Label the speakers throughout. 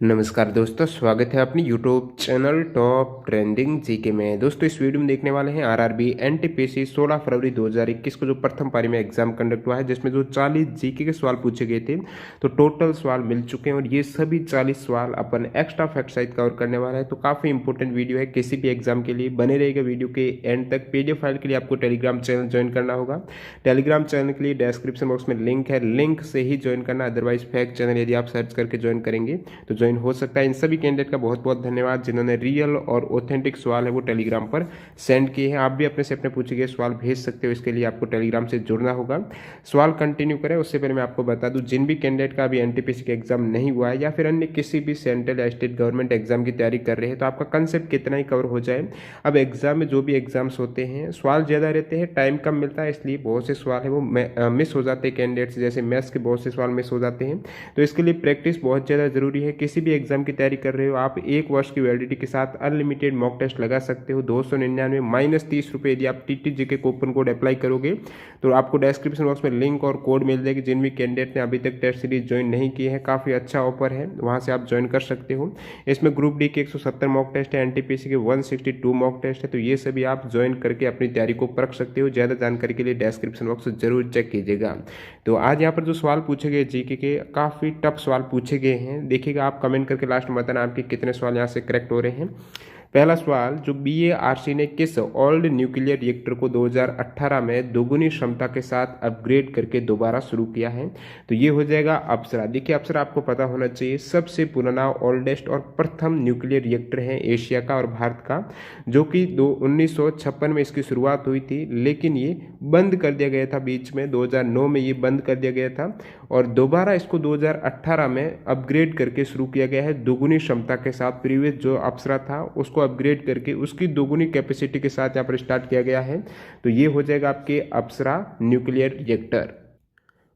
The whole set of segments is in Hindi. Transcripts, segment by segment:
Speaker 1: नमस्कार दोस्तों, स्वागत है अपनी YouTube channel top trending GK में। दोस्तों इस वीडियो में देखने वाले हैं आरआरबी एनटीपीसी 16 फरवरी 2021 को जो प्रथम पारी में एग्जाम कंडक्ट हुआ है, जिसमें जो 40 जीके के सवाल पूछे गए थे, तो टोटल सवाल मिल चुके हैं और ये सभी 40 सवाल अपन एक्स्ट्रा फैक्ट सहित कवर करने वाला है। तो काफ़ी इंपॉर्टेंट वीडियो है, किसी भी एग्जाम के लिए बने रहेगा वीडियो के एंड तक। पीडीएफ फाइल के लिए आपको टेलीग्राम चैनल ज्वाइन करना होगा। टेलीग्राम चैनल के लिए डिस्क्रिप्शन बॉक्स में लिंक है, लिंक से ही ज्वाइन करना। अदरवाइज फैक्ट चैनल यदि आप सर्च करके ज्वाइन करेंगे तो ज्वाइन हो सकता है। इन सभी कैंडिडेट का बहुत बहुत धन्यवाद जिन्होंने रियल और ऑथेंटिक सवाल है वो टेलीग्राम पर सेंड किए हैं। आप भी अपने से अपने पूछे गए सवाल भेज सकते हो, इसके लिए आपको टेलीग्राम से जुड़ना होगा। सवाल कंटिन्यू करें उससे पहले मैं आपको बता दूं, जिन भी कैंडिडेट का अभी एनटीपीसी का एग्जाम नहीं हुआ है या फिर अन्य किसी भी सेंट्रल या स्टेट गवर्नमेंट एग्जाम की तैयारी कर रहे हैं, तो आपका कंसेप्ट कितना ही कवर हो जाए। अब एग्जाम में जो भी एग्जाम्स होते हैं सवाल ज़्यादा रहते हैं, टाइम कम मिलता है, इसलिए बहुत से सवाल है वो मिस हो जाते हैं कैंडिडेट्स। जैसे मैथ्स के बहुत से सवाल मिस हो जाते हैं, तो इसके लिए प्रैक्टिस बहुत ज़्यादा जरूरी है। किसी भी एग्जाम की तैयारी कर रहे हो आप 1 वर्ष की वैलिडिटी के साथ अनलिमिटेड मॉक टेस्ट लगा सकते हो। 299 -30 रुपये यदि आप टीटीजी के कूपन कोड अप्लाई करोगे तो आपको डिस्क्रिप्शन बॉक्स में लिंक और कोड मिल जाएगी। जिन भी कैंडिडेट ने अभी तक टेस्ट सीरीज ज्वाइन नहीं किए हैं, काफ़ी अच्छा ऑफर है, वहाँ से आप ज्वाइन कर सकते हो। इसमें ग्रुप डी के 170 मॉक टेस्ट है, एनटीपीसी के 162 मॉक टेस्ट है, तो ये सभी आप ज्वाइन करके अपनी तैयारी को परख सकते हो। ज़्यादा जानकारी के लिए डिस्क्रिप्शन बॉक्स जरूर चेक कीजिएगा। तो आज यहाँ पर जो सवाल पूछे गए जीके के, काफ़ी टफ सवाल पूछे गए हैं। देखिएगा, आप कमेंट करके लास्ट में बताना आपके कितने सवाल यहाँ से करेक्ट हो रहे हैं। पहला सवाल, जो बीएआरसी ने किस ओल्ड न्यूक्लियर रिएक्टर को 2018 में दोगुनी क्षमता के साथ अपग्रेड करके दोबारा शुरू किया है? तो ये हो जाएगा अप्सरा। देखिए, अप्सरा आपको पता होना चाहिए सबसे पुराना, ओल्डेस्ट और प्रथम न्यूक्लियर रिएक्टर है एशिया का और भारत का, जो कि 1956 में इसकी शुरुआत हुई थी, लेकिन ये बंद कर दिया गया था बीच में। 2009 में ये बंद कर दिया गया था और दोबारा इसको 2018 में अपग्रेड करके शुरू किया गया है दोगुनी क्षमता के साथ। प्रीवियस जो अप्सरा था उसको अपग्रेड करके उसकी दोगुनी कैपेसिटी के साथ यहाँ पर स्टार्ट किया गया है। तो ये हो जाएगा आपके अप्सरा न्यूक्लियर रिएक्टर।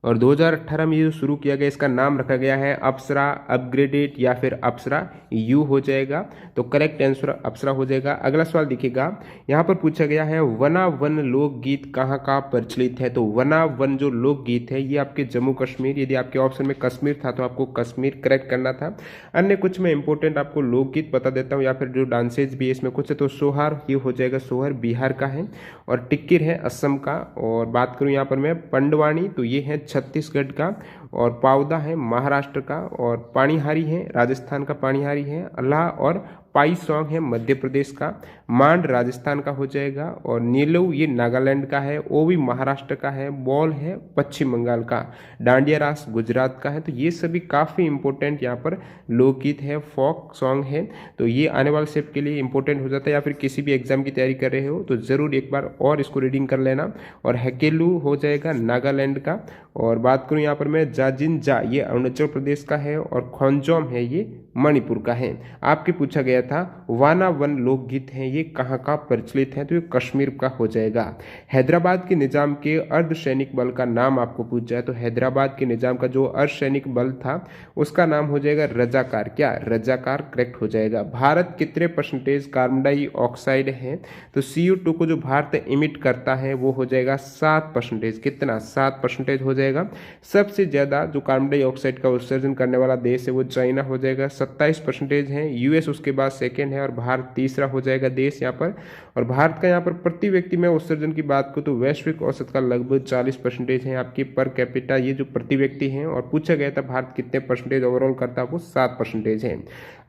Speaker 1: और 2018 में ये जो शुरू किया गया, इसका नाम रखा गया है अप्सरा अपग्रेडेड या फिर अप्सरा यू हो जाएगा। तो करेक्ट आंसर अप्सरा हो जाएगा। अगला सवाल देखिएगा, यहाँ पर पूछा गया है वना वन लोकगीत कहाँ का प्रचलित है? तो वना वन जो लोकगीत है ये आपके जम्मू कश्मीर, यदि आपके ऑप्शन में कश्मीर था तो आपको कश्मीर करेक्ट करना था। अन्य कुछ में इंपॉर्टेंट आपको लोकगीत बता देता हूँ या फिर जो डांसेज भी है इसमें कुछ है, तो सोहार ये हो जाएगा, सोहर बिहार का है और टिक्किर है असम का। और बात करूँ यहाँ पर मैं पंडवानी, तो ये है छत्तीसगढ़ का, और पावदा है महाराष्ट्र का, और पाणिहारी है राजस्थान का, पाणिहारी है अल्लाह, और पाई सॉन्ग है मध्य प्रदेश का, मांड राजस्थान का हो जाएगा, और नीलऊ ये नागालैंड का है, ओवी महाराष्ट्र का है, बॉल है पश्चिम बंगाल का, डांडिया रास गुजरात का है। तो ये सभी काफ़ी इंपॉर्टेंट यहाँ पर लोकगीत है, फोक सॉन्ग है। तो ये आने वाले स्टेप के लिए इंपॉर्टेंट हो जाता है, या फिर किसी भी एग्जाम की तैयारी कर रहे हो तो ज़रूर एक बार और इसको रीडिंग कर लेना। और हैकेलू हो जाएगा नागालैंड का। और बात करूँ यहाँ पर मैं जाजिन जा, ये अरुणाचल प्रदेश का है, और खोंजोम है ये मणिपुर का है। आपके पूछा गया था वाना वन लोकगीत है ये कहाँ का प्रचलित है? तो ये कश्मीर का हो जाएगा। हैदराबाद के निजाम के अर्धसैनिक बल का नाम आपको पूछा है, तो हैदराबाद के निजाम का जो अर्धसैनिक बल था उसका नाम हो जाएगा रजाकार। क्या रजाकार करेक्ट हो जाएगा। भारत कितने परसेंटेज कार्बन डाइऑक्साइड है? तो CO2 को जो भारत इमिट करता है वो हो जाएगा 7%। कितना? 7% हो जाएगा। सबसे ज़्यादा जो कार्बन डाइऑक्साइड का उत्सर्जन करने वाला देश है वो चाइना हो जाएगा, 27% है। यूएस उसके बाद सेकेंड है और भारत तीसरा हो जाएगा देश यहाँ पर। और भारत का यहाँ पर प्रति व्यक्ति में उत्सर्जन की बात करूँ तो वैश्विक औसत का लगभग 40% है आपकी पर कैपिटा, ये जो प्रति व्यक्ति हैं। और पूछा गया था भारत कितने परसेंटेज ओवरऑल करता है, वो 7% है।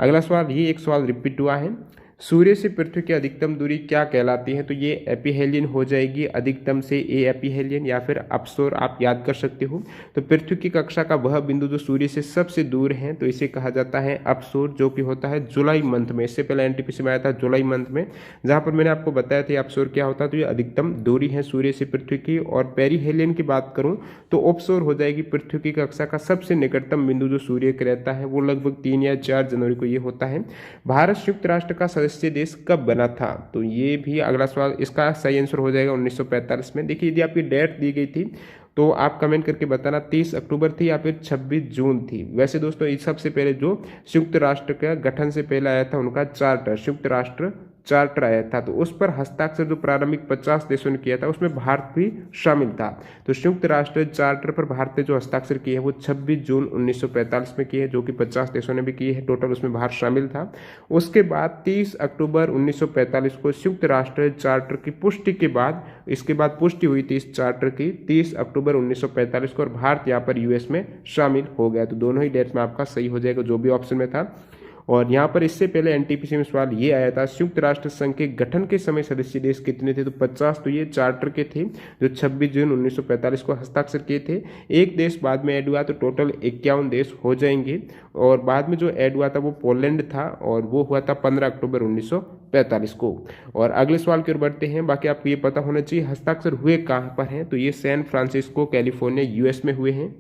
Speaker 1: अगला सवाल, ये एक सवाल रिपीट हुआ है, सूर्य से पृथ्वी की अधिकतम दूरी क्या कहलाती है? तो ये एपिहेलियन हो जाएगी, अधिकतम से ए एपिहेलियन या फिर अपसोर आप याद कर सकते हो। तो पृथ्वी की कक्षा का वह बिंदु जो सूर्य से सबसे दूर है तो इसे कहा जाता है अपसोर, जो कि होता है जुलाई मंथ में। इससे पहले एनटीपीसी में आया था जुलाई मंथ में, जहाँ पर मैंने आपको बताया था अपसोर क्या होता है। तो ये अधिकतम दूरी है सूर्य से पृथ्वी की। और पेरीहेलियन की बात करूँ तो ऑफशोर हो जाएगी, पृथ्वी की कक्षा का सबसे निकटतम बिंदु जो सूर्य का रहता है वो लगभग 3 या 4 जनवरी को ये होता है। भारत संयुक्त राष्ट्र का सदस्य देश कब बना था? तो ये भी अगला सवाल, इसका सही आंसर हो जाएगा 1945 में। देखिए, यदि आपकी डेट दी गई थी तो आप कमेंट करके बताना 30 अक्टूबर थी या फिर 26 जून थी। वैसे दोस्तों इस सबसे पहले जो संयुक्त राष्ट्र का गठन से पहले आया था उनका चार्टर, संयुक्त राष्ट्र चार्टर आया था, तो उस पर हस्ताक्षर जो प्रारंभिक 50 देशों ने किया था उसमें भारत भी शामिल था। तो संयुक्त राष्ट्र चार्टर पर भारत ने जो हस्ताक्षर किए हैं वो 26 जून 1945 में किए हैं, जो कि 50 देशों ने भी किए हैं, टोटल उसमें भारत शामिल था। उसके बाद 30 अक्टूबर 1945 को संयुक्त राष्ट्र चार्टर की पुष्टि के बाद, इसके बाद पुष्टि हुई थी इस चार्टर की 30 अक्टूबर 1945 को, और भारत यहाँ पर यूएस में शामिल हो गया। तो दोनों ही डेट में आपका सही हो जाएगा जो भी ऑप्शन में था। और यहाँ पर इससे पहले एनटीपीसी में सवाल ये आया था, संयुक्त राष्ट्र संघ के गठन के समय सदस्य देश कितने थे? तो 50 तो ये चार्टर के थे जो 26 जून 1945 को हस्ताक्षर किए थे। एक देश बाद में ऐड हुआ तो टोटल 51 देश हो जाएंगे, और बाद में जो ऐड हुआ था वो पोलैंड था, और वो हुआ था 15 अक्टूबर 1945 को। और अगले सवाल की ओर बढ़ते हैं। बाकी आपको ये पता होना चाहिए हस्ताक्षर हुए कहाँ पर हैं, तो ये सैन फ्रांसिस्को कैलिफोर्निया यूएस में हुए हैं।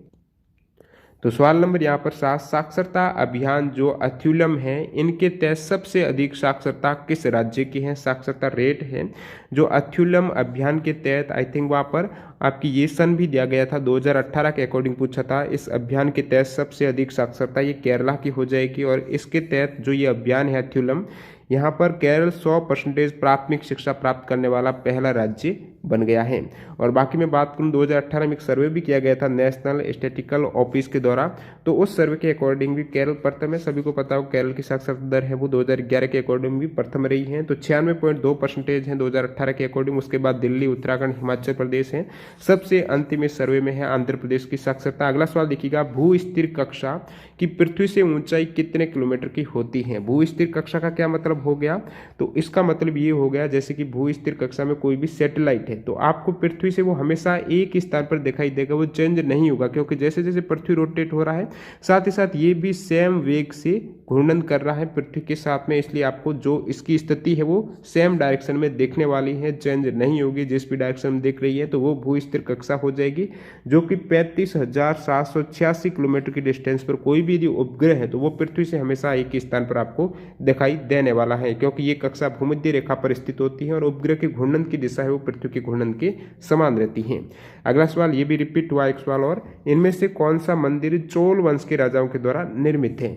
Speaker 1: तो सवाल नंबर यहाँ पर 7, साक्षरता अभियान जो अथ्युलम है इनके तहत सबसे अधिक साक्षरता किस राज्य की है? साक्षरता रेट है जो अथ्युलम अभियान के तहत, आई थिंक वहाँ पर आपकी ये सन भी दिया गया था 2018 के अकॉर्डिंग पूछा था। इस अभियान के तहत सबसे अधिक साक्षरता ये केरला की हो जाएगी, और इसके तहत जो ये अभियान है अथ्युलम, यहाँ पर केरल 100% प्राथमिक शिक्षा प्राप्त करने वाला पहला राज्य बन गया है। और बाकी मैं बात करूँ 2018 में एक सर्वे भी किया गया था नेशनल स्टैटिस्टिकल ऑफिस के द्वारा, तो उस सर्वे के अकॉर्डिंग भी केरल प्रथम है। सभी को पता हो केरल की साक्षरता दर है वो 2011 के अकॉर्डिंग भी प्रथम रही है, तो 96.2% है 2018 के अकॉर्डिंग। उसके बाद दिल्ली, उत्तराखंड, हिमाचल प्रदेश है। सबसे अंतिम इस सर्वे में है आंध्र प्रदेश की साक्षरता। अगला सवाल देखिएगा, भू स्थिर कक्षा की पृथ्वी से ऊंचाई कितने किलोमीटर की होती है? भू स्थिर कक्षा का क्या मतलब हो गया? तो इसका मतलब ये हो गया जैसे कि भू स्थिर कक्षा में कोई भी सैटेलाइट है तो आपको पृथ्वी से वो हमेशा एक ही स्थान पर दिखाई देगा, वो चेंज नहीं होगा, क्योंकि जैसे जैसे पृथ्वी रोटेट हो रहा है साथ ही साथ ये भी सेम वेग से घूर्णन कर रहा है पृथ्वी के साथ में, इसलिए आपको जो इसकी स्थिति है वो सेम डायरेक्शन में देखने वाली है, चेंज नहीं होगी। जिस भी डायरेक्शन में देख रही है तो वो भू स्थिर कक्षा हो जाएगी, जो कि 35,786 किलोमीटर की डिस्टेंस पर कोई भी यदि उपग्रह है तो वो पृथ्वी से हमेशा एक ही स्थान पर आपको दिखाई देने वाला है, क्योंकि ये कक्षा भूमध्य रेखा पर स्थित होती है और उपग्रह के घूर्णन की दिशा है वो पृथ्वी के घूर्णन के समान रहती है। अगला सवाल ये भी रिपीट हुआ एक सवाल और, इनमें से कौन सा मंदिर चोल वंश के राजाओं के द्वारा निर्मित है?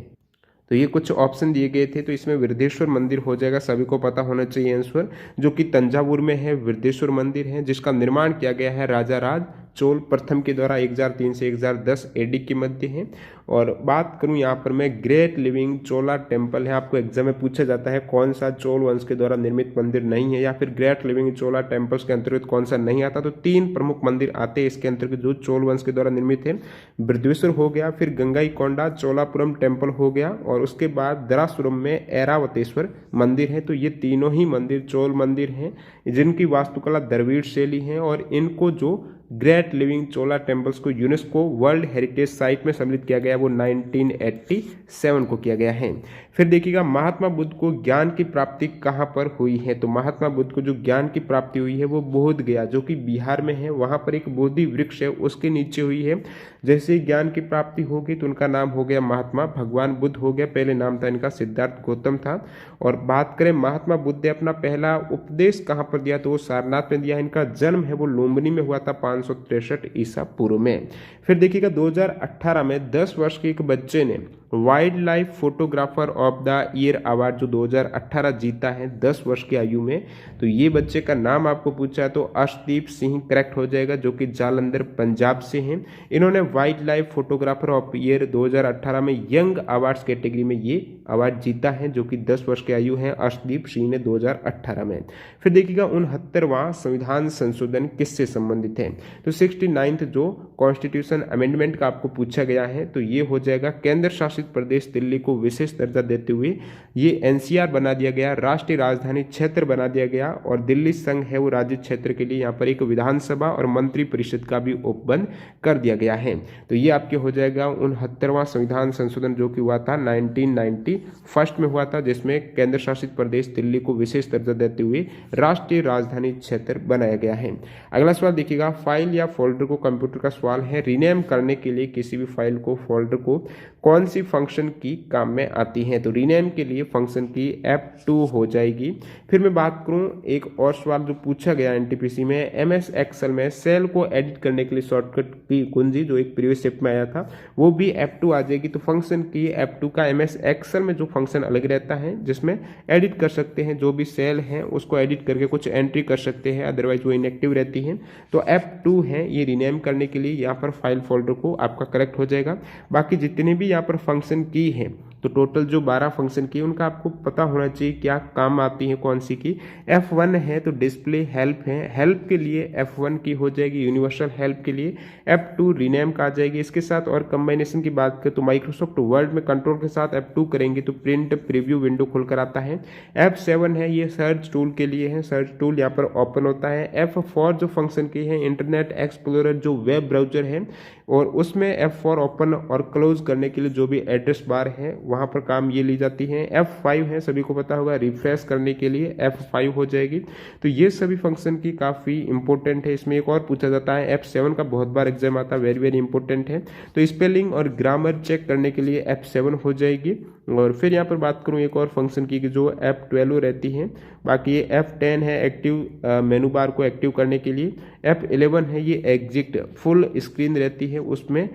Speaker 1: तो ये कुछ ऑप्शन दिए गए थे, तो इसमें वृद्धेश्वर मंदिर हो जाएगा, सभी को पता होना चाहिए आंसर, जो कि तंजावुर में है वृद्धेश्वर मंदिर है, जिसका निर्माण किया गया है राजा राज चोल प्रथम के द्वारा 1003 से 1010 एडी के मध्य है। और बात करूं यहाँ पर मैं ग्रेट लिविंग चोला टेम्पल है, आपको एग्जाम में पूछा जाता है कौन सा चोल वंश के द्वारा निर्मित मंदिर नहीं है, या फिर ग्रेट लिविंग चोला टेम्पल्स के अंतर्गत कौन सा नहीं आता। तो 3 प्रमुख मंदिर आते हैं इसके अंतर्गत जो चोल वंश के द्वारा निर्मित है, बृहदेश्वर हो गया, फिर गंगाईकोंडा चोलापुरम टेम्पल हो गया, और उसके बाद दरासुरम में ऐरावतेश्वर मंदिर है। तो ये तीनों ही मंदिर चोल मंदिर हैं जिनकी वास्तुकला द्रविड़ शैली है, और इनको जो ग्रेट लिविंग चोला टेम्पल्स को यूनेस्को वर्ल्ड हेरिटेज साइट में सम्मिलित किया गया वो 1987 को किया गया है। फिर देखिएगा महात्मा बुद्ध को ज्ञान की प्राप्ति कहाँ पर हुई है? तो महात्मा बुद्ध को जो ज्ञान की प्राप्ति हुई है वो बोध गया जो कि बिहार में है, वहाँ पर एक बोधि वृक्ष है उसके नीचे हुई है। जैसे ही ज्ञान की प्राप्ति होगी तो उनका नाम हो गया महात्मा भगवान बुद्ध हो गया, पहले नाम था इनका सिद्धार्थ गौतम था। और बात करें महात्मा बुद्ध ने अपना पहला उपदेश कहाँ पर दिया तो वो सारनाथ में दिया। इनका जन्म है वो लुम्बिनी में हुआ था 563 ईसा पूर्व में। फिर देखिएगा 2018 में 10 वर्ष के एक बच्चे ने wild life photographer of the year award जो 2018 जीता है 10 वर्ष की आयु में। तो ये बच्चे का नाम आपको पूछा तो अर्शदीप सिंह करेक्ट हो जाएगा, जो कि जालंधर पंजाब से हैं। इन्होंने wild life photographer of year 2018 में यंग अवार्ड्स कैटेगरी में ये अवार्ड जीता है, जो कि 10 वर्ष की आयु है अर्शदीप सिंह ने 2018 में। फिर देखिएगा 69वां संविधान संशोधन किससे संबंधित है? तो 69th जो कॉन्स्टिट्यूशन अमेंडमेंट का आपको पूछा गया है तो ये हो जाएगा केंद्र शासित प्रदेश दिल्ली को विशेष दर्जा देते हुए ये एनसीआर बना दिया गया, राष्ट्रीय राजधानी क्षेत्र बना दिया गया, और दिल्ली संघ है वो राज्य क्षेत्र के लिए यहाँ पर एक विधानसभा और मंत्री परिषद का भी उपबंध कर दिया गया है। तो ये आपके हो जाएगा 69वां संविधान संशोधन जो कि हुआ था 1991 में हुआ था, जिसमें केंद्र शासित प्रदेश दिल्ली को विशेष दर्जा देते हुए राष्ट्रीय राजधानी क्षेत्र बनाया गया है। अगला सवाल देखिएगा, फाइल या फोल्डर को कंप्यूटर का सवाल है, रीनेम करने के लिए किसी भी फाइल को फोल्डर को कौन सी फंक्शन की काम में आती हैं। तो रीनेम के लिए फंक्शन की F2 हो जाएगी। फिर मैं बात करूं एक और सवाल जो पूछा गया एनटीपीसी में, एमएस एक्सेल में सेल को एडिट करने के लिए शॉर्टकट की कुंजी जो एक प्रीवियस शिफ्ट में आया था वो भी F2 आ जाएगी। तो फंक्शन की F2 का एमएस एक्सेल में जो फंक्शन अलग रहता है जिसमें एडिट कर सकते हैं, जो भी सेल है उसको एडिट करके कुछ एंट्री कर सकते हैं, अदरवाइज वो इनएक्टिव रहती है। तो F2 है ये रीनेम करने के लिए, यहाँ पर फाइल फोल्डर को आपका करेक्ट हो जाएगा। बाकी जितने भी यहाँ पर फंक्शन की है तो टोटल जो 12 फंक्शन की उनका आपको पता होना चाहिए क्या काम आती है कौन सी की। F1 है तो डिस्प्ले हेल्प है, हेल्प के लिए F1 की हो जाएगी, यूनिवर्सल हेल्प के लिए F2 रीनेम का आ जाएगी। इसके साथ और कंबाइनेशन की बात करें तो माइक्रोसॉफ्ट वर्ड में कंट्रोल के साथ F2 करेंगे तो प्रिंट प्रीव्यू विंडो खुलकर आता है। F7 है ये सर्च टूल के लिए है, सर्च टूल यहाँ पर ओपन होता है। F4 जो फंक्शन की है इंटरनेट एक्सप्लोरर जो वेब ब्राउजर है और उसमें F4 ओपन और क्लोज करने के लिए जो भी एड्रेस बार है वहां पर काम ये ली जाती है। F5 है सभी को पता होगा रिफ्रेश करने के लिए F5 हो जाएगी। तो ये सभी फंक्शन की काफ़ी इंपॉर्टेंट है। इसमें एक और पूछा जाता है F7 का बहुत बार एग्जाम आता है, वेरी वेरी इंपॉर्टेंट है। तो स्पेलिंग और ग्रामर चेक करने के लिए F7 हो जाएगी। और फिर यहाँ पर बात करूँ एक और फंक्शन की जो F12 रहती है। बाकी ये F10 है एक्टिव मेनू बार को एक्टिव करने के लिए। F11 है ये एग्जिट फुल स्क्रीन रहती है उसमें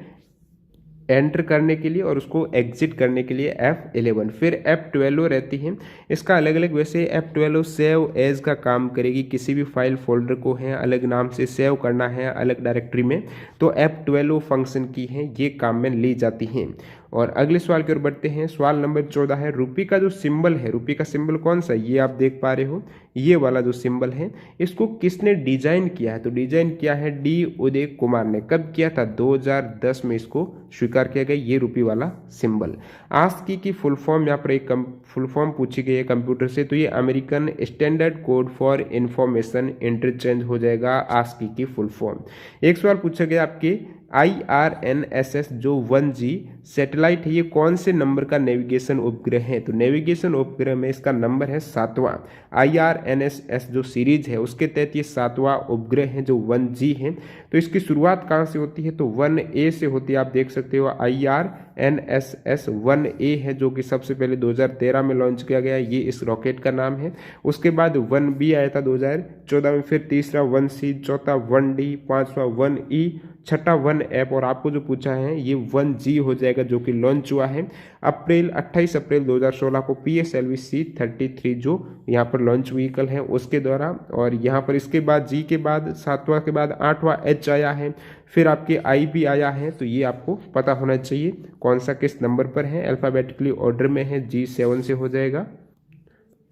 Speaker 1: एंटर करने के लिए और उसको एग्जिट करने के लिए F11। फिर F12 रहती है, इसका अलग अलग वैसे F12 सेव एज का काम करेगी, किसी भी फाइल फोल्डर को है अलग नाम से सेव करना है अलग डायरेक्टरी में तो F12 फंक्शन की है ये काम में ली जाती हैं। और अगले सवाल की ओर बढ़ते हैं। सवाल नंबर 14 है रुपी का जो सिंबल है, रुपी का सिंबल कौन सा, ये आप देख पा रहे हो ये वाला जो सिंबल है इसको किसने डिजाइन किया है, तो डिजाइन किया है डी उदय कुमार ने। कब किया था, 2010 में इसको स्वीकार किया गया ये रुपी वाला सिंबल। आस्की की फुल फॉर्म यहाँ पर एक फुल फॉर्म पूछी गई है कंप्यूटर से, तो ये American standard code for information interchange हो जाएगा आस्की की फुल फॉर्म। एक सवाल पूछा गया आपके IRNSS जो 1G सैटेलाइट है ये कौन से नंबर का नेविगेशन उपग्रह है, तो नेविगेशन उपग्रह में इसका नंबर है 7वां। IRNSS जो सीरीज है उसके तहत ये 7वां उपग्रह है जो 1G है। तो इसकी शुरुआत कहाँ से होती है, तो 1A से होती है। आप देख सकते हो IRNSS 1A है जो कि सबसे पहले 2013 में लॉन्च किया गया, ये इस रॉकेट का नाम है। उसके बाद 1B आया था 2014 में, फिर तीसरा 1C, चौथा 1D, पांचवा 1E, छठा 1F और आपको जो पूछा है ये 1G हो जाएगा जो कि लॉन्च हुआ है 28 अप्रैल 2016 को PSLV C-33 जो यहाँ पर लॉन्च व्हीकल है उसके द्वारा। और यहाँ पर इसके बाद G के बाद 7वां के बाद 8वां H आया है, फिर आपके I भी आया है। तो ये आपको पता होना चाहिए कौन सा किस नंबर पर है, अल्फाबेटिकली ऑर्डर में है, G7 से हो जाएगा।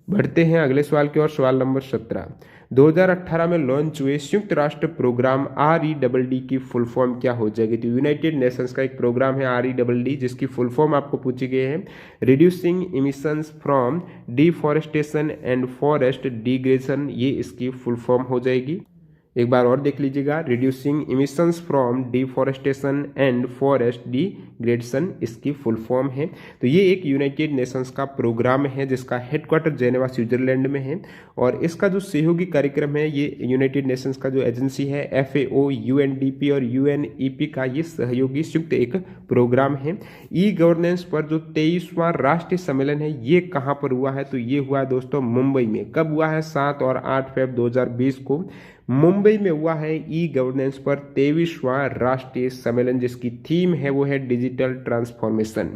Speaker 1: बढ़ते हैं अगले सवाल की ओर। सवाल नंबर 17, 2018 में लॉन्च हुए संयुक्त राष्ट्र प्रोग्राम REDD की फुल फॉर्म क्या हो जाएगी, तो यूनाइटेड नेशंस का एक प्रोग्राम है REDD जिसकी फुल फॉर्म आपको पूछी गई है reducing emissions from deforestation and forest degradation, ये इसकी फुल फॉर्म हो जाएगी। एक बार और देख लीजिएगा, reducing emissions from deforestation and forest degradation इसकी फुल फॉर्म है। तो ये एक यूनाइटेड नेशंस का प्रोग्राम है जिसका हेडक्वार्टर जेनेवा स्विट्जरलैंड में है और इसका जो सहयोगी कार्यक्रम है ये यूनाइटेड नेशंस का जो एजेंसी है FAO, UNDP और UNEP का ये सहयोगी संयुक्त एक प्रोग्राम है। ई गवर्नेंस पर जो 23वां राष्ट्रीय सम्मेलन है ये कहाँ पर हुआ है, तो ये हुआ है दोस्तों मुंबई में। कब हुआ है, 7 और 8 फरवरी 2020 को मुंबई में हुआ है ई गवर्नेंस पर 23वां राष्ट्रीय सम्मेलन जिसकी थीम है वो है डिजिटल ट्रांसफॉर्मेशन।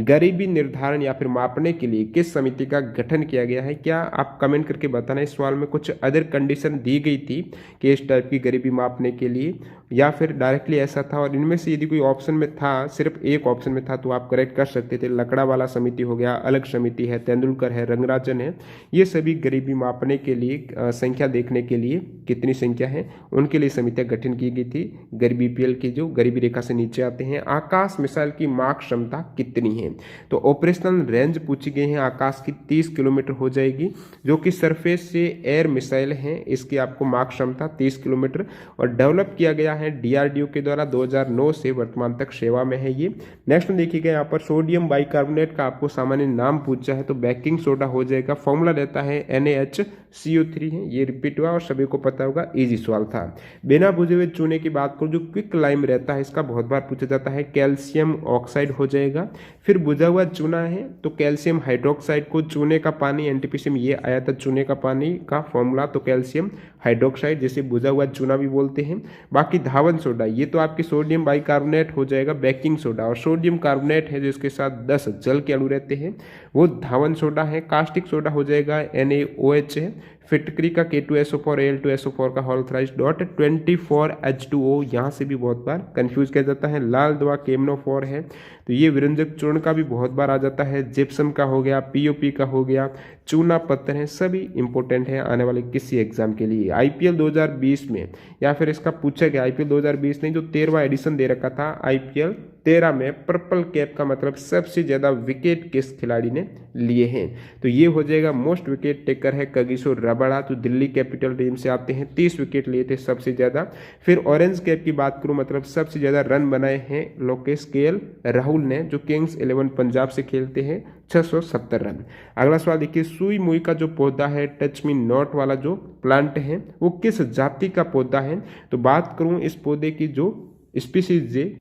Speaker 1: गरीबी निर्धारण या फिर मापने के लिए किस समिति का गठन किया गया है, क्या आप कमेंट करके बताना। इस सवाल में कुछ अदर कंडीशन दी गई थी कि इस टाइप की गरीबी मापने के लिए या फिर डायरेक्टली ऐसा था, और इनमें से यदि कोई ऑप्शन में था, सिर्फ एक ऑप्शन में था तो आप करेक्ट कर सकते थे। लकड़ा वाला समिति हो गया, अलग समिति है, तेंदुलकर है, रंगराजन है, ये सभी गरीबी मापने के लिए संख्या देखने के लिए कितनी संख्या है उनके लिए समितियां गठन की गई थी। गरीबी BPL की जो गरीबी रेखा से नीचे आते हैं। आकाश मिसाइल की माक क्षमता कितनी है, तो ऑपरेशनल रेंज पूछी गई है आकाश की 30 किलोमीटर हो जाएगी, जो कि सरफेस से एयर मिसाइल है इसकी आपको माक क्षमता 30 किलोमीटर और डेवलप किया गया है DRDO के द्वारा 2009 से वर्तमान तक सेवा में है ये। नेक्स्ट में देखिएगा यहाँ पर सोडियम बाइकार्बोनेट का आपको सामान्य नाम पूछा है तो बेकिंग सोडा हो जाएगा, फॉर्मूला रहता है NaHCl CO3 है। ये रिपीट हुआ और सभी को पता होगा, इजी सवाल था। बिना बुझे हुए चूने की बात करूं, जो क्विक लाइम रहता है इसका बहुत बार पूछा जाता है, कैल्शियम ऑक्साइड हो जाएगा। फिर बुझा हुआ चूना है तो कैल्शियम हाइड्रोक्साइड को चूने का पानी, एनटीपीसी में ये आया था चूने का पानी का फॉर्मूला, तो कैल्शियम हाइड्रोक्साइड जिसे बुझा हुआ चूना भी बोलते हैं। बाकी धावन सोडा, ये तो आपकी सोडियम बाइकार्बोनेट हो जाएगा, बेकिंग सोडा, और सोडियम कार्बोनेट है जिसके साथ 10 जल के अणु रहते हैं वो धावन सोडा है। कास्टिक सोडा हो जाएगा NaOH है। फिटकरी का K2SO4 Al2SO4 का होल थ्राइस डॉट 24H2O, यहाँ से भी बहुत बार कंफ्यूज किया जाता है। लाल दवा KMnO4 है, तो ये विरंजक चूर्ण का भी बहुत बार आ जाता है। जिप्सम का हो गया, POP का हो गया, चूना पत्थर है, सभी इंपॉर्टेंट है आने वाले किसी एग्जाम के लिए। IPL 2020 में, या फिर इसका पूछा गया IPL 2020 नहीं, जो 13वां एडिशन दे रखा था IPL 13 में, पर्पल कैप का मतलब सबसे ज्यादा विकेट किस खिलाड़ी ने लिए हैं, तो ये हो जाएगा मोस्ट विकेट टेकर है कगिसो रबाडा, तो दिल्ली कैपिटल टीम से आते हैं, 30 विकेट लिए थे सबसे ज्यादा। फिर ऑरेंज कैप की बात करूं, मतलब सबसे ज्यादा रन बनाए हैं लोकेश KL राहुल ने, जो किंग्स 11 पंजाब से खेलते हैं, 670 रन। अगला सवाल देखिए, सुई मुई का जो पौधा है, टच मी नॉट वाला जो प्लांट है, वो किस जाति का पौधा है, तो बात करूं इस पौधे की जो स्पीसीज है,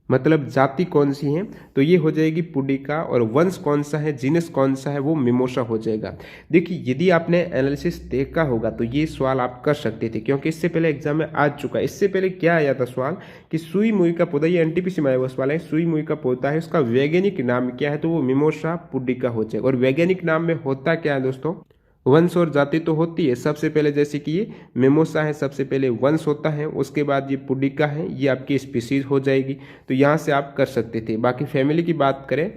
Speaker 1: मतलब जाति कौन सी है, तो ये हो जाएगी पुडिका, और वंश कौन सा है, जीनस कौन सा है, वो मिमोसा हो जाएगा। देखिए यदि आपने एनालिसिस देखा होगा तो ये सवाल आप कर सकते थे, क्योंकि इससे पहले एग्जाम में आ चुका है। इससे पहले क्या आया था सवाल कि सुई मुई का पौधा, ये एनटीपीसी में आया हुआ सवाल है, सुई मुई का पौधा है, उसका वैज्ञानिक नाम क्या है, तो वो मिमोसा पुडिका हो जाएगा। और वैज्ञानिक नाम में होता क्या है दोस्तों, वंश और जाति तो होती है सबसे पहले, जैसे कि ये मेमोसा है, सबसे पहले वंश होता है, उसके बाद ये पुडिका है, ये आपकी स्पीसीज हो जाएगी, तो यहाँ से आप कर सकते थे। बाकी फैमिली की बात करें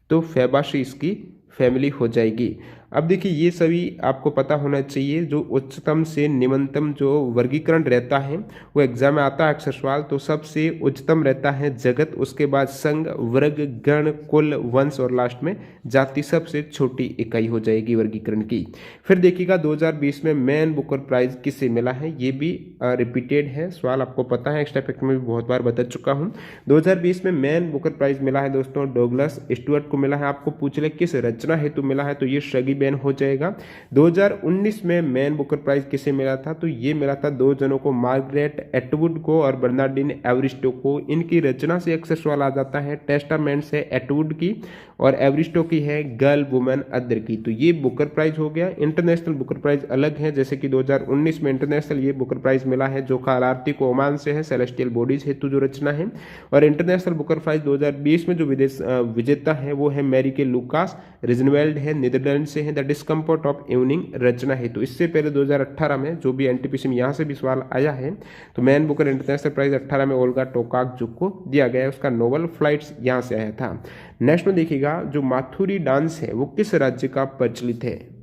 Speaker 1: तो फैबाशी इसकी फैमिली हो जाएगी। अब देखिए ये सभी आपको पता होना चाहिए, जो उच्चतम से निम्नतम जो वर्गीकरण रहता है वो एग्जाम में आता है अक्सर सवाल, तो सबसे उच्चतम रहता है जगत, उसके बाद संघ, वर्ग, गण, कुल, वंश और लास्ट में जाति, सबसे छोटी इकाई हो जाएगी वर्गीकरण की। फिर देखिएगा 2020 में मैन बुकर प्राइज किसे मिला है, ये भी रिपीटेड है सवाल, आपको पता है, एक्स्ट्रा फैक्ट में भी बहुत बार बता चुका हूँ। 2020 में मैन बुकर प्राइज मिला है दोस्तों डोगलस स्टुअर्ट को मिला है। आपको पूछ ले किस रचना हेतु मिला है, तो ये शगी बैन हो जाएगा। 2019 में मैन बुकर प्राइज किसे मिला था, तो ये मिला था दो जनों को, मार्गरेट एटवुड को और बर्नार्डिन एवरिस्टो को। इनकी रचना से अक्सर सवाल आ जाता है, टेस्टामेंट्स है एटवुड की और एवरिस्टो की है गर्ल वुमेन अदर की, तो ये बुकर प्राइज हो गया। इंटरनेशनल बुकर प्राइज अलग है, जैसे कि 2019 में इंटरनेशनल ये बुकर प्राइज मिला है जो खालारती को ओमान से है, सेलेस्टियल बॉडीज हेतु जो रचना है। और इंटरनेशनल बुकर प्राइज 2020 में जो विजेता है वो है मैरी के लुकास रिजनवेल्ड है, नीदरलैंड से है, द डिस्कम्फर्ट ऑफ इवनिंग रचना हेतु। इससे पहले 2018 में जो भी एनटीपीसी में यहाँ से भी सवाल आया है, तो मैन बुकर इंटरनेशनल प्राइज 18 में ओल्गा टोकाकजुक को दिया गया है, उसका नोबल फ्लाइट्स यहाँ से आया था। नेक्स्ट में देखिएगा जो माथुरी डांस है वो किस राज्य का प्रचलित है,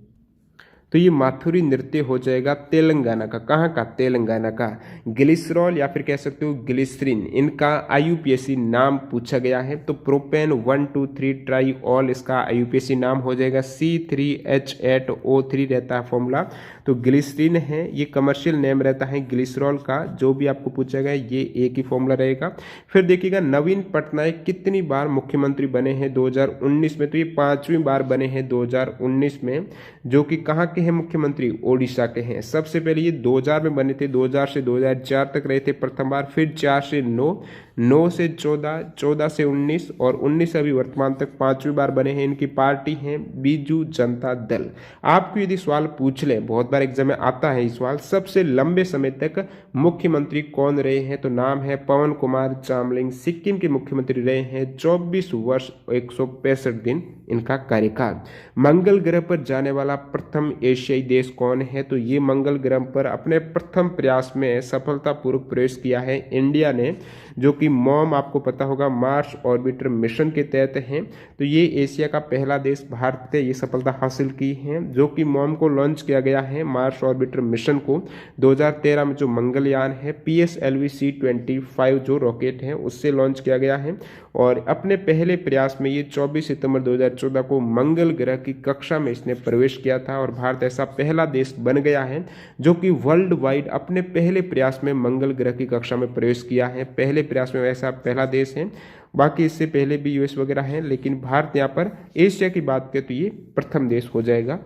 Speaker 1: तो ये माथुरी नृत्य हो जाएगा तेलंगाना का। कहाँ का, तेलंगाना का। ग्लिसरॉल या फिर कह सकते हो ग्लिसरीन, इनका IUPAC नाम पूछा गया है, तो प्रोपेन 1,2,3 ट्राईऑल इसका IUPAC नाम हो जाएगा। C3H8O3 रहता है फॉर्मूला, तो ग्लिसरीन है, ये कमर्शियल नेम रहता है ग्लिसरॉल का। जो भी आपको पूछा गया ये एक ही फॉर्मूला रहेगा। फिर देखिएगा नवीन पटनायक कितनी बार मुख्यमंत्री बने हैं 2019 में, तो ये 5वीं बार बने हैं 2019 में, जो कि कहाँ के हैं मुख्यमंत्री, ओडिशा के हैं। सबसे पहले ये 2000 में बने थे, 2000 से 2004 तक रहे थे प्रथम बार, फिर 4 से 9, 9 से 14, 14 से 19 और 19 से अभी वर्तमान तक 5वीं बार बने हैं। इनकी पार्टी है बीजू जनता दल। आपको यदि सवाल पूछ ले, बहुत बार एग्जाम में आता है ये सवाल, सबसे लंबे समय तक मुख्यमंत्री कौन रहे हैं, तो नाम है पवन कुमार चामलिंग, सिक्किम के मुख्यमंत्री रहे हैं, 24 वर्ष 165 दिन इनका कार्यकाल। मंगल ग्रह पर जाने वाला प्रथम एशियाई देश कौन है, तो ये मंगल ग्रह पर अपने प्रथम प्रयास में सफलतापूर्वक प्रवेश किया है इंडिया ने, जो कि मॉम आपको पता होगा मार्स ऑर्बिटर मिशन के तहत है। तो ये एशिया का पहला देश भारत ने ये सफलता हासिल की है, जो कि मॉम को लॉन्च किया गया है मार्स ऑर्बिटर मिशन को 2013 में, जो मंगलयान है PSLV C-25 जो रॉकेट है उससे लॉन्च किया गया है। और अपने पहले प्रयास में ये 24 सितंबर 2014 को मंगल ग्रह की कक्षा में इसने प्रवेश किया था, और भारत ऐसा पहला देश बन गया है जो कि वर्ल्ड वाइड अपने पहले प्रयास में मंगल ग्रह की कक्षा में प्रवेश किया है। पहले प्रयास में ऐसा पहला देश है, बाकी इससे पहले भी US वगैरह हैं, लेकिन भारत यहाँ पर एशिया की बात करें तो ये प्रथम देश हो जाएगा।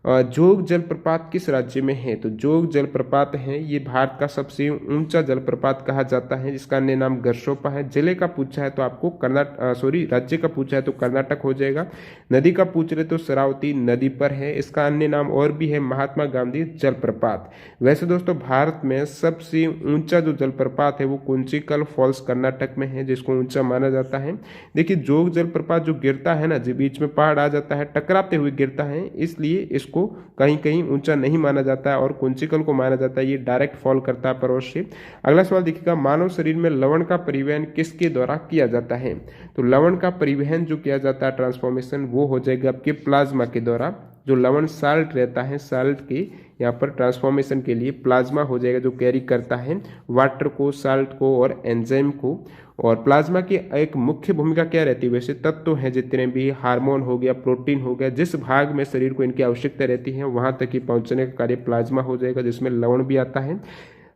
Speaker 1: जोग जलप्रपात किस राज्य में है? तो जोग जलप्रपात है ये भारत का सबसे ऊंचा जलप्रपात कहा जाता है, जिसका अन्य नाम गरसोपा है। जिले का पूछा है तो आपको राज्य का पूछा है तो कर्नाटक हो जाएगा। नदी का पूछ रहे तो शरावती नदी पर है। इसका अन्य नाम और भी है महात्मा गांधी जलप्रपात। वैसे दोस्तों भारत में सबसे ऊंचा जो जलप्रपात है वो कुंचिकल फॉल्स कर्नाटक में है, जिसको ऊंचा माना जाता है। देखिए जोग जलप्रपात जो गिरता है ना, जो बीच में पहाड़ आ जाता है, टकराते हुए गिरता है, इसलिए इसको कहीं कहीं ऊंचा नहीं माना जाता है और कुंचिकल को माना जाता है ये डायरेक्ट फॉल करता है पर्वत से। अगला सवाल देखिएगा, मानव शरीर में लवण का परिवहन किसके द्वारा किया जाता है? तो लवण का परिवहन जो किया जाता है ट्रांसफॉर्मेशन वो हो जाएगा आपके प्लाज्मा के द्वारा। जो लवण साल्ट रहता है, साल्ट के यहाँ पर ट्रांसफॉर्मेशन के लिए प्लाज्मा हो जाएगा जो कैरी करता है वाटर को, साल्ट को और एंजाइम को। और प्लाज्मा की एक मुख्य भूमिका क्या रहती है? वैसे तत्व हैं जितने भी, हार्मोन हो गया, प्रोटीन हो गया, जिस भाग में शरीर को इनकी आवश्यकता रहती है वहां तक ही पहुंचने का कार्य प्लाज्मा हो जाएगा, जिसमें लवण भी आता है।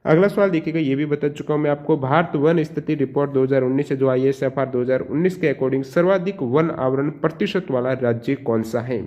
Speaker 1: अगला सवाल देखिएगा, ये भी बता चुका हूं मैं आपको, भारत वन स्थिति रिपोर्ट 2019 है जो ISFR 2019 के अकॉर्डिंग सर्वाधिक वन आवरण प्रतिशत वाला राज्य कौन सा है?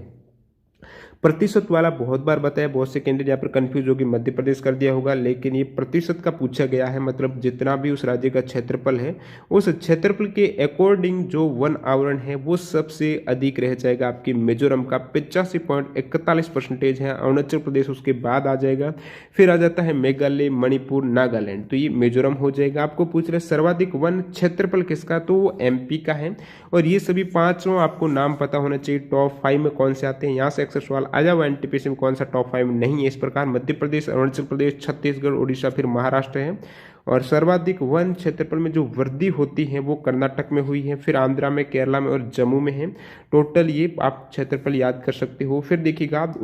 Speaker 1: प्रतिशत वाला बहुत बार बताया, बहुत से कैंडिडेट यहाँ पर कंफ्यूज होगी, मध्य प्रदेश कर दिया होगा, लेकिन ये प्रतिशत का पूछा गया है। मतलब जितना भी उस राज्य का क्षेत्रफल है उस क्षेत्रफल के अकॉर्डिंग जो वन आवरण है वो सबसे अधिक रह जाएगा आपकी मिजोरम का 85.41% है। अरुणाचल प्रदेश उसके बाद आ जाएगा, फिर आ जाता है मेघालय, मणिपुर, नागालैंड, तो ये मिजोरम हो जाएगा। आपको पूछ रहे सर्वाधिक वन क्षेत्रफल किसका, तो वो MP का है। और ये सभी पांचों आपको नाम पता होना चाहिए, टॉप 5 में कौन से आते हैं। यहाँ से अक्सर सवाल आ जाओ NTPC में कौन सा टॉप 5 नहीं है। इस प्रकार मध्य प्रदेश, अरुणाचल प्रदेश, छत्तीसगढ़, उड़ीसा, फिर महाराष्ट्र है। और सर्वाधिक वन क्षेत्रफल में जो वृद्धि होती है वो कर्नाटक में हुई है, फिर आंध्रा में, केरला में और जम्मू में है। टोटल ये आप क्षेत्रफल याद कर सकते हो। फिर देखिएगा आप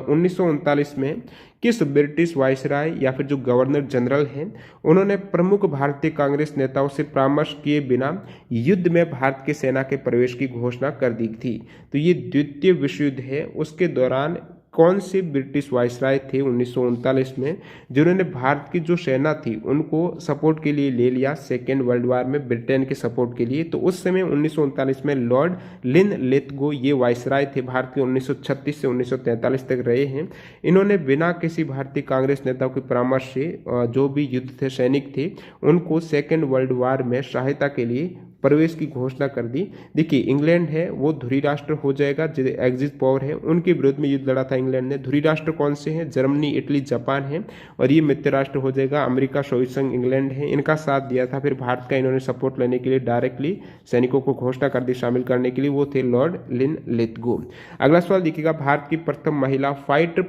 Speaker 1: 1939 में किस ब्रिटिश वायसराय या फिर जो गवर्नर जनरल हैं उन्होंने प्रमुख भारतीय कांग्रेस नेताओं से परामर्श किए बिना युद्ध में भारत की सेना के प्रवेश की घोषणा कर दी थी? तो ये द्वितीय विश्व युद्ध है, उसके दौरान कौन से ब्रिटिश वायसराय थे 1939 में जिन्होंने भारत की जो सेना थी उनको सपोर्ट के लिए ले लिया सेकेंड वर्ल्ड वार में ब्रिटेन के सपोर्ट के लिए? तो उस समय 1939 में लॉर्ड लिन लिथगो ये वायसराय थे, भारत के 1936 से 1943 तक रहे हैं। इन्होंने बिना किसी भारतीय कांग्रेस नेताओं के परामर्श से जो भी युद्ध थे, सैनिक थे, उनको सेकेंड वर्ल्ड वार में सहायता के लिए प्रवेश की घोषणा कर दी। देखिए इंग्लैंड है वो धुरी राष्ट्र हो जाएगा, जो एक्सिस पावर है उनके विरुद्ध में युद्ध लड़ा था इंग्लैंड ने। धुरी राष्ट्र कौन से हैं? जर्मनी, इटली, जापान है। और ये मित्र राष्ट्र हो जाएगा अमेरिका, सोवियत संघ, इंग्लैंड है, इनका साथ दिया था। फिर भारत का इन्होंने सपोर्ट लेने के लिए डायरेक्टली सैनिकों को घोषणा कर दी शामिल करने के लिए, वो थे लॉर्ड लिन लिथगो। अगला सवाल देखिएगा, भारत की प्रथम महिला फाइटर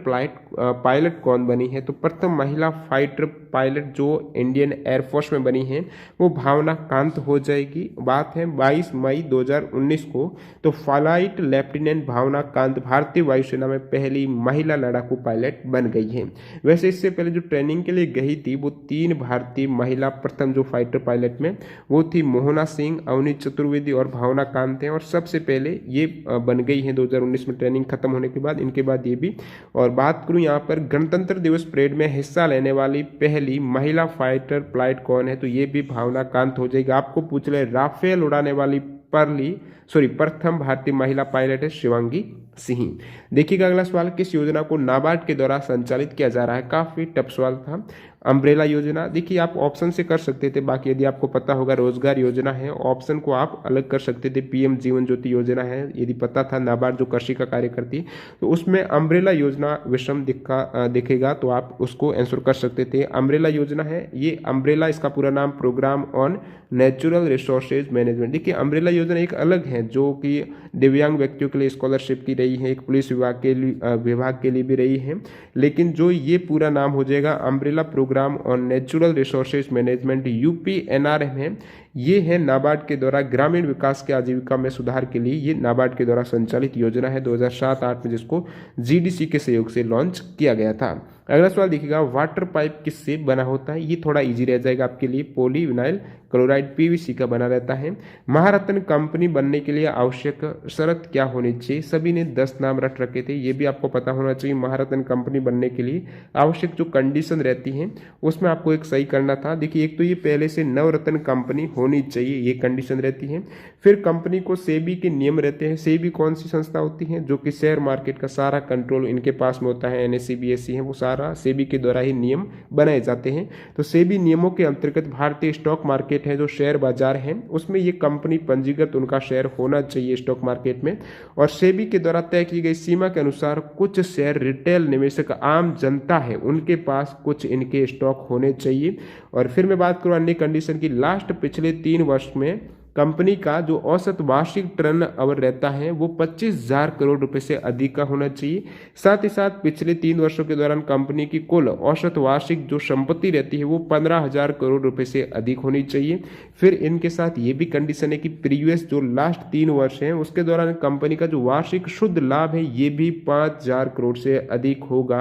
Speaker 1: पायलट कौन बनी है? तो प्रथम महिला फाइटर पायलट जो इंडियन एयरफोर्स में बनी है वो भावना कांत हो जाएगी। बात है 22 मई 2019 को। तो फ्लाइट लेफ्टिनेंट भावना कांत भारतीय वायुसेना में पहली महिला लड़ाकू पायलट बन गई है। वैसे इससे पहले जो ट्रेनिंग के लिए गई थी वो 3 भारतीय महिला प्रथम जो फाइटर पायलट में वो थी मोहना सिंह, अवनी चतुर्वेदी और भावना कांत हैं। और सबसे पहले ये बन गई है 2019 में ट्रेनिंग खत्म होने के बाद, इनके बाद ये भी। और बात करूं यहाँ पर गणतंत्र दिवस परेड में हिस्सा लेने वाली पहली महिला फाइटर पायलट कौन है? तो ये भी भावना कांत हो जाएगी। आपको पूछ ले राफेल उड़ाने वाली प्रथम भारतीय महिला पायलट है शिवांगी सिंह। देखिएगा अगला सवाल, किस योजना को नाबार्ड के द्वारा संचालित किया जा रहा है? काफी टफ सवाल था। अम्ब्रेला योजना, देखिए आप ऑप्शन से कर सकते थे, बाकी यदि आपको पता होगा रोजगार योजना है, ऑप्शन को आप अलग कर सकते थे। PM जीवन ज्योति योजना है, यदि पता था नाबार्ड जो कृषि का कार्य करती है तो उसमें अम्ब्रेला योजना विषम दिखेगा तो आप उसको आंसर कर सकते थे। अम्ब्रेला योजना है ये, अम्ब्रेला इसका पूरा नाम programme on natural resources management. देखिए अम्ब्रेला योजना एक अलग है जो कि दिव्यांग व्यक्तियों के लिए स्कॉलरशिप की रही है, एक पुलिस विभाग के लिए भी रही है, लेकिन जो ये पूरा नाम हो जाएगा umbrella programme on natural resources management UPNRM है। ये है नाबार्ड के द्वारा ग्रामीण विकास के आजीविका में सुधार के लिए ये नाबार्ड के द्वारा संचालित योजना है 2007-8 में, जिसको GDC के सहयोग से लॉन्च किया गया था। अगला सवाल देखिएगा, वाटर पाइप किससे बना होता है? ये थोड़ा इजी रह जाएगा आपके लिए, पॉलीविनाइल क्लोराइड PVC का बना रहता है। महारत्न कंपनी बनने के लिए आवश्यक शर्त क्या होनी चाहिए? सभी ने 10 नाम रट रखे थे, ये भी आपको पता होना चाहिए। महारत्न कंपनी बनने के लिए आवश्यक जो कंडीशन रहती है उसमें आपको एक सही करना था। देखिए एक तो ये पहले से नवरत्न कंपनी होनी चाहिए, ये कंडीशन रहती है। फिर कंपनी को सेबी के नियम रहते हैं। सेबी कौन सी संस्था होती है? जो कि शेयर मार्केट का सारा कंट्रोल इनके पास में होता है। एनएसई बीएसई है, वो सारा सेबी के द्वारा ही नियम बनाए जाते हैं। तो सेबी नियमों के अंतर्गत भारतीय स्टॉक मार्केट है, जो शेयर बाजार है, उसमें ये कंपनी पंजीकृत उनका शेयर होना चाहिए स्टॉक मार्केट में। और सेबी के द्वारा तय की गई सीमा के अनुसार कुछ शेयर रिटेल निवेशक आम जनता है उनके पास कुछ इनके स्टॉक होने चाहिए। और फिर मैं बात करूँ अन्य कंडीशन की, लास्ट पिछले 3 वर्ष में कंपनी का जो औसत वार्षिक टर्न ओवर रहता है वो 25,000 करोड़ रुपए से अधिक का होना चाहिए। साथ ही साथ पिछले 3 वर्षों के दौरान कंपनी की कुल औसत वार्षिक जो संपत्ति रहती है वो 15,000 करोड़ रुपए से अधिक होनी चाहिए। फिर इनके साथ ये भी कंडीशन है कि प्रीवियस जो लास्ट 3 वर्ष हैं उसके दौरान कंपनी का जो वार्षिक शुद्ध लाभ है ये भी 5,000 करोड़ से अधिक होगा।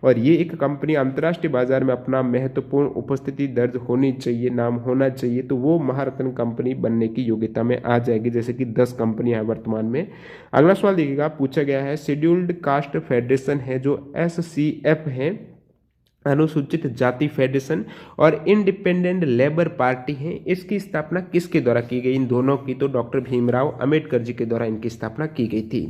Speaker 1: और ये एक कंपनी अंतर्राष्ट्रीय बाजार में अपना महत्वपूर्ण उपस्थिति दर्ज होनी चाहिए, नाम होना चाहिए, तो वो महारत्न कंपनी बनने की योग्यता में आ जाएगी, जैसे कि 10 कंपनियां हैं वर्तमान में। अगला सवाल देखिएगा, पूछा गया है शेड्यूल्ड कास्ट फेडरेशन है जो एससीएफ है, अनुसूचित जाति फेडरेशन, और इंडिपेंडेंट लेबर पार्टी है, इसकी स्थापना किसके द्वारा की गई? इन दोनों की तो डॉक्टर भीमराव अंबेडकर जी के द्वारा इनकी स्थापना की गई थी।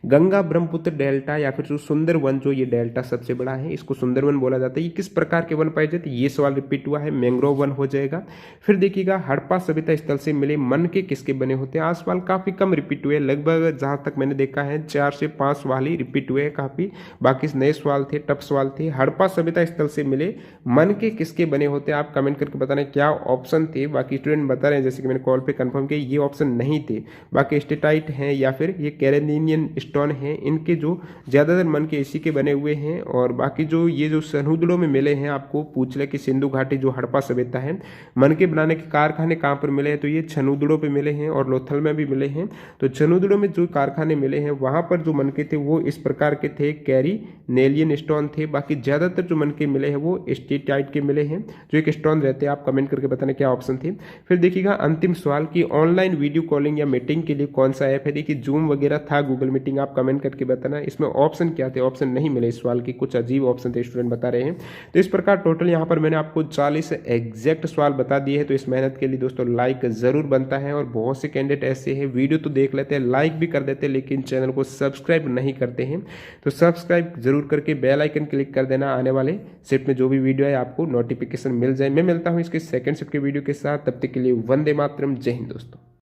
Speaker 1: गंगा ब्रह्मपुत्र डेल्टा या फिर जो सुंदर वन, जो ये डेल्टा सबसे बड़ा है, इसको सुंदर वन बोला जाता है। ये किस प्रकार के वन पाए जाते हैं? ये सवाल रिपीट हुआ है, मैंग्रोव वन हो जाएगा। फिर देखिएगा हड़प्पा सभ्यता स्थल से मिले मन के किसके बने होते हैं? आज सवाल काफी कम रिपीट हुए, लगभग जहां तक मैंने देखा है 4 से 5 सवाल ही रिपीट हुए हैं काफी, बाकी नए सवाल थे, टफ सवाल थे। हड़प्पा सभ्यता स्थल से मिले मन के किसके बने होते हैं? आप कमेंट करके बताना क्या ऑप्शन थे। बाकी स्टूडेंट बता रहे हैं, जैसे कि मैंने कॉल पे कंफर्म किया, ये ऑप्शन नहीं थे। बाकी स्टेटाइट हैं या फिर ये कैरेनियन स्टोन है, इनके जो ज्यादातर मन के इसी के बने हुए हैं। और बाकी जो ये जो सनुदड़ों में मिले हैं, आपको पूछ ले कि सिंधु घाटी जो हड़प्पा सभ्यता है, मन के बनाने के कारखाने कहाँ पर मिले हैं? तो ये छनुदड़ों पे मिले हैं और लोथल में भी मिले हैं। तो छनुदड़ों में जो कारखाने मिले हैं वहां पर जो मन के थे वो इस प्रकार के थे, कैरेनियन स्टोन थे। बाकी ज्यादातर जो मन के मिले हैं वो स्टेटाइट के मिले हैं, जो एक स्टोन रहते हैं। आप कमेंट करके बताना क्या ऑप्शन थे। फिर देखिएगा अंतिम सवाल की ऑनलाइन वीडियो कॉलिंग या मीटिंग के लिए कौन सा ऐप है? देखिए जूम वगैरह था, गूगल मीटिंग, आप कमेंट करके बताना। इसमें ऑप्शन क्या थे? ऑप्शन नहीं मिले इस सवाल की, कुछ अजीब ऑप्शन थे स्टूडेंट बता रहे हैं। तो इस प्रकार टोटल यहाँ पर मैंने आपको 40 एग्जैक्ट सवाल बता दिए हैं। तो इस मेहनत के लिए दोस्तों लाइक जरूर बनता है। और बहुत से कैंडिडेट ऐसे हैं, वीडियो तो देख लेते हैं, लाइक भी कर देते हैं, लेकिन चैनल को सब्सक्राइब नहीं करते हैं। तो सब्सक्राइब जरूर करके बेल आइकन क्लिक कर देना, आने वाले शिफ्ट में जो भी वीडियो है आपको नोटिफिकेशन मिल जाए। मैं मिलता हूं इसके सेकंड शिफ्ट के वीडियो के साथ, तब तक के लिए वंदे मातरम, जय हिंद दोस्तों।